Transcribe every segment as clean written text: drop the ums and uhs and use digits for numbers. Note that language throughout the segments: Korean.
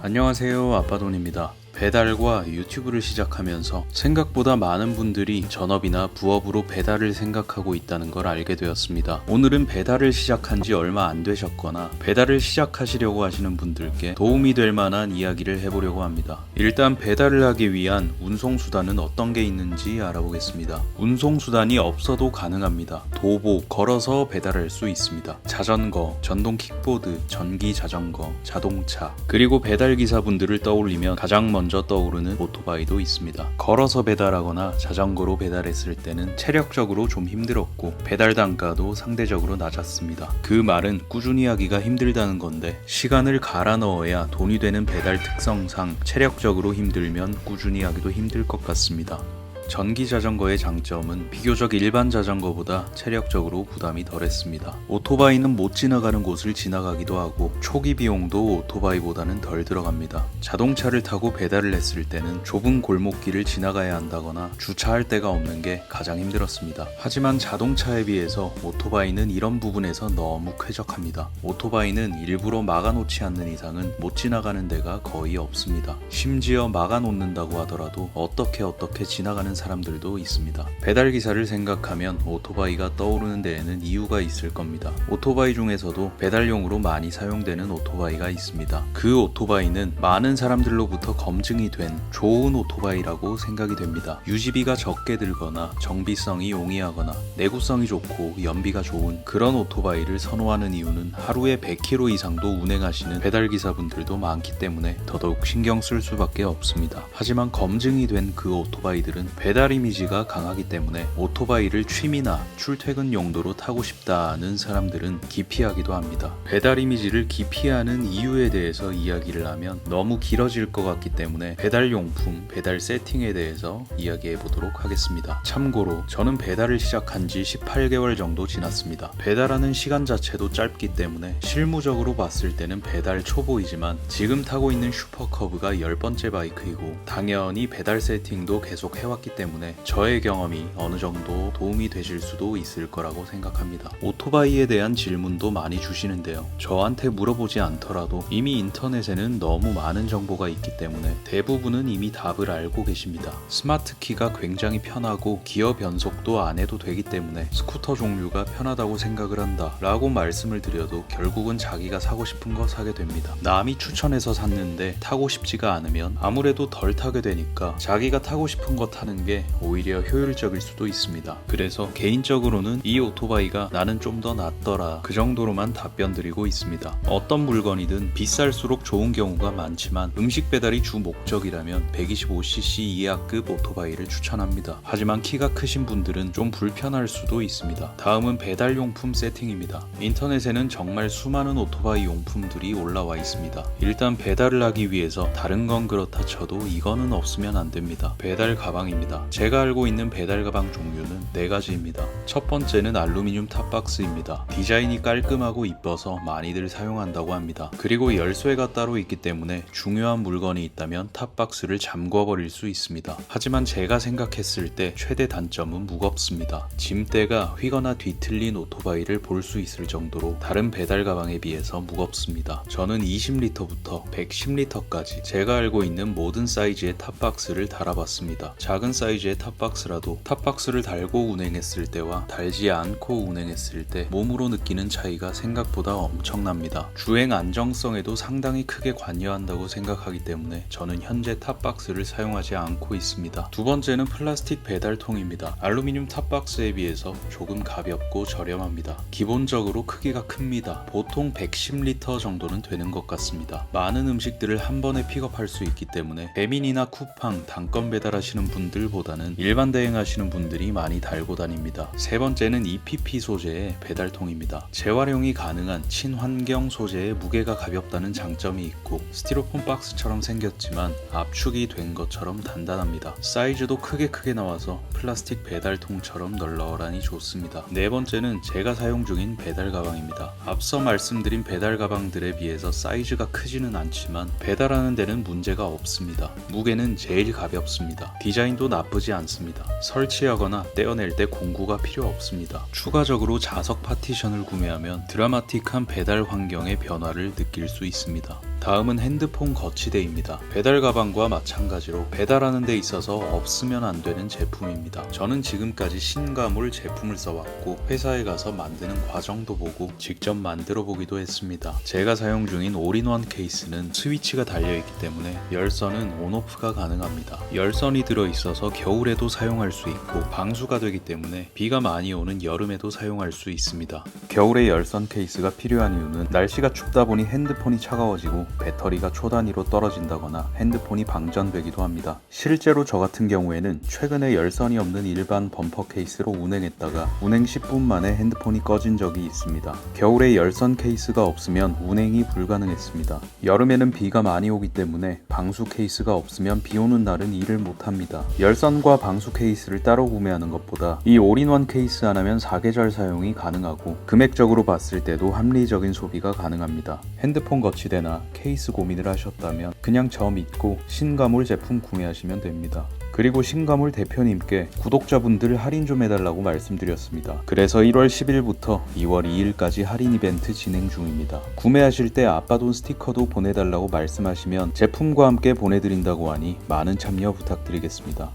안녕하세요, 아빠돈입니다. 배달과 유튜브를 시작하면서 생각보다 많은 분들이 전업이나 부업으로 배달을 생각하고 있다는 걸 알게 되었습니다. 오늘은 배달을 시작한 지 얼마 안 되셨거나 배달을 시작하시려고 하시는 분들께 도움이 될 만한 이야기를 해보려고 합니다. 일단 배달을 하기 위한 운송수단은 어떤 게 있는지 알아보겠습니다. 운송수단이 없어도 가능합니다. 도보, 걸어서 배달할 수 있습니다. 자전거, 전동 킥보드, 전기 자전거, 자동차, 그리고 배달기사분들을 떠올리면 가장 먼저 떠오르는 오토바이도 있습니다. 걸어서 배달하거나 자전거로 배달했을 때는 체력적으로 좀 힘들었고 배달 단가도 상대적으로 낮았습니다. 그 말은 꾸준히 하기가 힘들다는 건데 시간을 갈아 넣어야 돈이 되는 배달 특성상 체력적으로 힘들면 꾸준히 하기도 힘들 것 같습니다. 전기 자전거의 장점은 비교적 일반 자전거보다 체력적으로 부담이 덜했습니다. 오토바이는 못 지나가는 곳을 지나가기도 하고 초기 비용도 오토바이보다는 덜 들어갑니다. 자동차를 타고 배달을 했을 때는 좁은 골목길을 지나가야 한다거나 주차할 데가 없는 게 가장 힘들었습니다. 하지만 자동차에 비해서 오토바이는 이런 부분에서 너무 쾌적합니다. 오토바이는 일부러 막아놓지 않는 이상은 못 지나가는 데가 거의 없습니다. 심지어 막아놓는다고 하더라도 어떻게 지나가는 사람들도 있습니다. 배달기사를 생각하면 오토바이가 떠오르는 데에는 이유가 있을 겁니다. 오토바이 중에서도 배달용으로 많이 사용되는 오토바이가 있습니다. 그 오토바이는 많은 사람들로부터 검증이 된 좋은 오토바이라고 생각이 됩니다. 유지비가 적게 들거나 정비성이 용이하거나 내구성이 좋고 연비가 좋은 그런 오토바이를 선호하는 이유는 하루에 100km 이상도 운행하시는 배달기사분들도 많기 때문에 더더욱 신경 쓸 수밖에 없습니다. 하지만 검증이 된 그 오토바이들은 배달 이미지가 강하기 때문에 오토바이를 취미나 출퇴근 용도로 타고 싶다는 사람들은 기피하기도 합니다. 배달 이미지를 기피하는 이유에 대해서 이야기를 하면 너무 길어질 것 같기 때문에 배달용품, 배달 세팅에 대해서 이야기해 보도록 하겠습니다. 참고로 저는 배달을 시작한 지 18개월 정도 지났습니다. 배달하는 시간 자체도 짧기 때문에 실무적으로 봤을 때는 배달 초보이지만 지금 타고 있는 슈퍼커브가 10번째 바이크이고 당연히 배달 세팅도 계속 해왔기 때문에 저의 경험이 어느 정도 도움이 되실 수도 있을 거라고 생각합니다. 오토바이에 대한 질문도 많이 주시는데요. 저한테 물어보지 않더라도 이미 인터넷에는 너무 많은 정보가 있기 때문에 대부분은 이미 답을 알고 계십니다. 스마트 키가 굉장히 편하고 기어 변속도 안 해도 되기 때문에 스쿠터 종류가 편하다고 생각을 한다 라고 말씀을 드려도 결국은 자기가 사고 싶은 거 사게 됩니다. 남이 추천해서 샀는데 타고 싶지가 않으면 아무래도 덜 타게 되니까 자기가 타고 싶은 거 타는 게 오히려 효율적일 수도 있습니다. 그래서 개인적으로는 이 오토바이가 나는 좀 더 낫더라 그 정도로만 답변 드리고 있습니다. 어떤 물건이든 비쌀수록 좋은 경우가 많지만 음식 배달이 주 목적이라면 125cc 이하급 오토바이를 추천합니다. 하지만 키가 크신 분들은 좀 불편할 수도 있습니다. 다음은 배달용품 세팅입니다. 인터넷에는 정말 수많은 오토바이 용품들이 올라와 있습니다. 일단 배달을 하기 위해서 다른 건 그렇다 쳐도 이거는 없으면 안 됩니다. 배달 가방입니다. 제가 알고 있는 배달 가방 종류는 4가지입니다. 첫 번째는 알루미늄 탑박스입니다. 디자인이 깔끔하고 이뻐서 많이들 사용한다고 합니다. 그리고 열쇠가 따로 있기 때문에 중요한 물건이 있다면 탑박스를 잠궈버릴 수 있습니다. 하지만 제가 생각했을 때 최대 단점은 무겁습니다. 짐대가 휘거나 뒤틀린 오토바이를 볼 수 있을 정도로 다른 배달 가방에 비해서 무겁습니다. 저는 20리터부터 110리터까지 제가 알고 있는 모든 사이즈의 탑박스를 달아봤습니다. 작은 사이즈의 탑박스라도 탑박스를 달고 운행했을 때와 달지 않고 운행했을 때 몸으로 느끼는 차이가 생각보다 엄청납니다. 주행 안정성에도 상당히 크게 관여한다고 생각하기 때문에 저는 현재 탑박스를 사용하지 않고 있습니다. 두 번째는 플라스틱 배달통입니다. 알루미늄 탑박스에 비해서 조금 가볍고 저렴합니다. 기본적으로 크기가 큽니다. 보통 110리터 정도는 되는 것 같습니다. 많은 음식들을 한 번에 픽업할 수 있기 때문에 배민이나 쿠팡, 단건 배달하시는 분들보다는 일반 대행하시는 분들이 많이 달고 다닙니다. 세 번째는 EPP 소재의 배달통입니다. 재활용이 가능한 친환경 소재의 무게가 가볍다는 장점이 있고 스티로폼 박스처럼 생겼지만 압축이 된 것처럼 단단합니다. 사이즈도 크게 나와서 플라스틱 배달통처럼 널널하니 좋습니다. 네 번째는 제가 사용 중인 배달 가방입니다. 앞서 말씀드린 배달 가방들에 비해서 사이즈가 크지는 않지만 배달하는 데는 문제가 없습니다. 무게는 제일 가볍습니다. 디자인도 나쁘지 않습니다. 설치하거나 떼어낼 때 공구가 필요 없습니다. 추가적으로 자석 파티션을 구매하면 드라마틱한 배달 환경의 변화를 느낄 수 있습니다. 다음은 핸드폰 거치대입니다. 배달 가방과 마찬가지로 배달하는 데 있어서 없으면 안 되는 제품입니다. 저는 지금까지 신가물 제품을 써왔고 회사에 가서 만드는 과정도 보고 직접 만들어 보기도 했습니다. 제가 사용 중인 올인원 케이스는 스위치가 달려있기 때문에 열선은 온오프가 가능합니다. 열선이 들어있어서 겨울에도 사용할 수 있고 방수가 되기 때문에 비가 많이 오는 여름에도 사용할 수 있습니다. 겨울에 열선 케이스가 필요한 이유는 날씨가 춥다 보니 핸드폰이 차가워지고 배터리가 초단위로 떨어진다거나 핸드폰이 방전되기도 합니다. 실제로 저 같은 경우에는 최근에 열선이 없는 일반 범퍼 케이스로 운행했다가 운행 10분 만에 핸드폰이 꺼진 적이 있습니다. 겨울에 열선 케이스가 없으면 운행이 불가능했습니다. 여름에는 비가 많이 오기 때문에 방수 케이스가 없으면 비 오는 날은 일을 못합니다. 열선과 방수 케이스를 따로 구매하는 것보다 이 올인원 케이스 하나면 4계절 사용이 가능하고 금액적으로 봤을 때도 합리적인 소비가 가능합니다. 핸드폰 거치대나 케이스 고민을 하셨다면 그냥 저 믿고 신가물 제품 구매하시면 됩니다. 그리고 신가물 대표님께 구독자분들 할인 좀 해달라고 말씀드렸습니다. 그래서 1월 10일부터 2월 2일까지 할인 이벤트 진행 중입니다. 구매하실 때 아빠돈 스티커도 보내달라고 말씀하시면 제품과 함께 보내드린다고 하니 많은 참여 부탁드리겠습니다.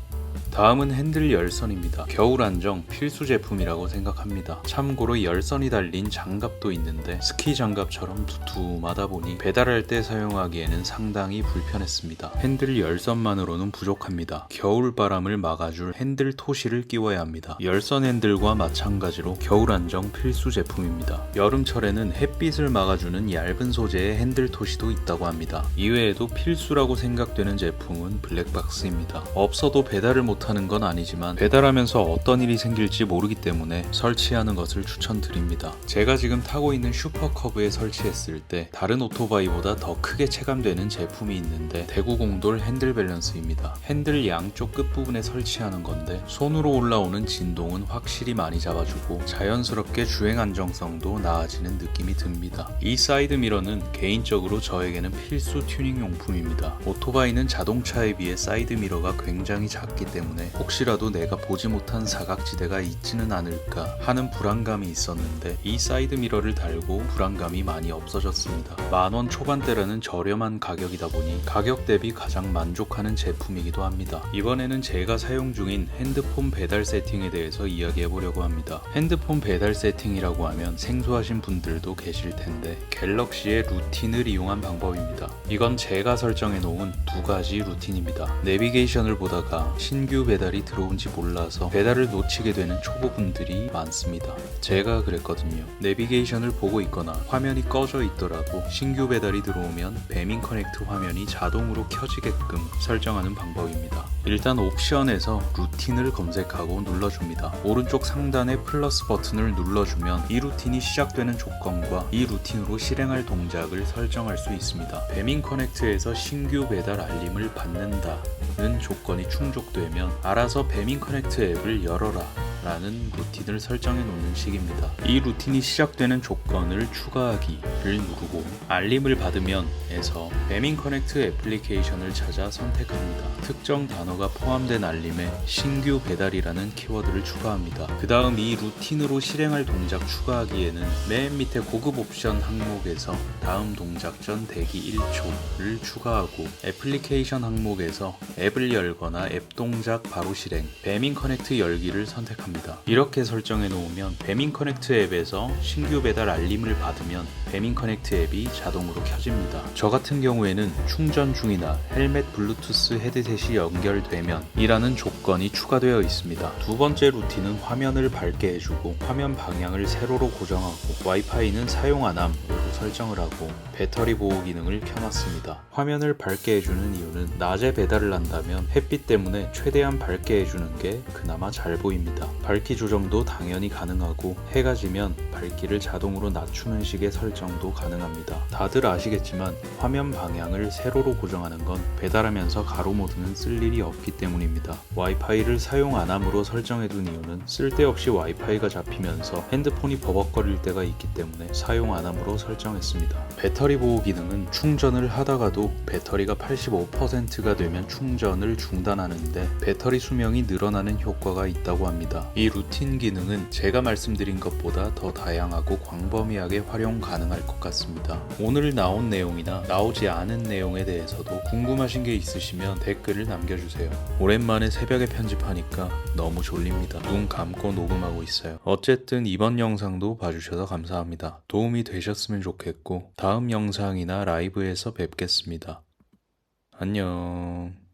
다음은 핸들 열선입니다. 겨울 안정 필수 제품이라고 생각합니다. 참고로 열선이 달린 장갑도 있는데 스키 장갑처럼 두툼하다 보니 배달할 때 사용하기에는 상당히 불편했습니다. 핸들 열선만으로는 부족합니다. 겨울 바람을 막아줄 핸들 토시를 끼워야 합니다. 열선 핸들과 마찬가지로 겨울 안정 필수 제품입니다. 여름철에는 햇빛을 막아주는 얇은 소재의 핸들 토시도 있다고 합니다. 이외에도 필수라고 생각되는 제품은 블랙박스입니다. 없어도 배달을 못하는 건 아니지만 배달하면서 어떤 일이 생길지 모르기 때문에 설치하는 것을 추천드립니다. 제가 지금 타고 있는 슈퍼커브에 설치했을 때 다른 오토바이보다 더 크게 체감되는 제품이 있는데 대구공돌 핸들 밸런스입니다. 핸들 양쪽 끝부분에 설치하는 건데 손으로 올라오는 진동은 확실히 많이 잡아주고 자연스럽게 주행 안정성도 나아지는 느낌이 듭니다. 이 사이드 미러는 개인적으로 저에게는 필수 튜닝 용품입니다. 오토바이는 자동차에 비해 사이드 미러가 굉장히 작기 때문에 혹시라도 내가 보지 못한 사각지대가 있지는 않을까 하는 불안감이 있었는데 이 사이드 미러를 달고 불안감이 많이 없어졌습니다. 10,000원 초반대라는 저렴한 가격이다 보니 가격 대비 가장 만족하는 제품이기도 합니다. 이번에는 제가 사용 중인 핸드폰 배달 세팅에 대해서 이야기해 보려고 합니다. 핸드폰 배달 세팅이라고 하면 생소하신 분들도 계실 텐데 갤럭시의 루틴을 이용한 방법입니다. 이건 제가 설정해 놓은 두 가지 루틴입니다. 내비게이션을 보다가 신규 배달이 들어온지 몰라서 배달을 놓치게 되는 초보분들이 많습니다. 제가 그랬거든요. 내비게이션을 보고 있거나 화면이 꺼져 있더라도 신규 배달이 들어오면 배민 커넥트 화면이 자동으로 켜지게끔 설정하는 방법입니다. 일단 옵션에서 루틴을 검색하고 눌러줍니다. 오른쪽 상단의 플러스 버튼을 눌러주면 이 루틴이 시작되는 조건과 이 루틴으로 실행할 동작을 설정할 수 있습니다. 배민 커넥트에서 신규 배달 알림을 받는다는 조건이 충족되면 알아서 배민 커넥트 앱을 열어라 라는 루틴을 설정해 놓는 식입니다. 이 루틴이 시작되는 조건을 추가하기를 누르고 알림을 받으면 에서 배민 커넥트 애플리케이션을 찾아 선택합니다. 특정 단어가 포함된 알림에 신규 배달이라는 키워드를 추가합니다. 그 다음 이 루틴으로 실행할 동작 추가하기에는 맨 밑에 고급 옵션 항목에서 다음 동작 전 대기 1초를 추가하고 애플리케이션 항목에서 앱을 열거나 앱 동작 바로 실행, 배민 커넥트 열기를 선택합니다. 이렇게 설정해 놓으면 배민 커넥트 앱에서 신규 배달 알림을 받으면 배민 커넥트 앱이 자동으로 켜집니다. 저 같은 경우에는 충전 중이나 헬멧 블루투스 헤드셋이 연결되면 이라는 조건이 추가되어 있습니다. 두 번째 루틴은 화면을 밝게 해주고 화면 방향을 세로로 고정하고 와이파이는 사용 안함으로 설정을 하고 배터리 보호 기능을 켜놨습니다. 화면을 밝게 해주는 이유는 낮에 배달을 한다면 햇빛 때문에 최대한 밝게 해주는 게 그나마 잘 보입니다. 밝기 조정도 당연히 가능하고 해가 지면 밝기를 자동으로 낮추는 식의 설정도 가능합니다. 다들 아시겠지만 화면 방향을 세로로 고정하는 건 배달하면서 가로 모드는 쓸 일이 없기 때문입니다. 와이파이를 사용 안함으로 설정해둔 이유는 쓸데없이 와이파이가 잡히면서 핸드폰이 버벅거릴 때가 있기 때문에 사용 안함으로 설정합니다. 설정했습니다. 배터리 보호 기능은 충전을 하다가도 배터리가 85%가 되면 충전을 중단하는데 배터리 수명이 늘어나는 효과가 있다고 합니다. 이 루틴 기능은 제가 말씀드린 것보다 더 다양하고 광범위하게 활용 가능할 것 같습니다. 오늘 나온 내용이나 나오지 않은 내용에 대해서도 궁금하신 게 있으시면 댓글을 남겨주세요. 오랜만에 새벽에 편집하니까 너무 졸립니다. 눈 감고 녹음하고 있어요. 어쨌든 이번 영상도 봐주셔서 감사합니다. 도움이 되셨으면 좋겠고 다음 영상이나 라이브에서 뵙겠습니다. 안녕.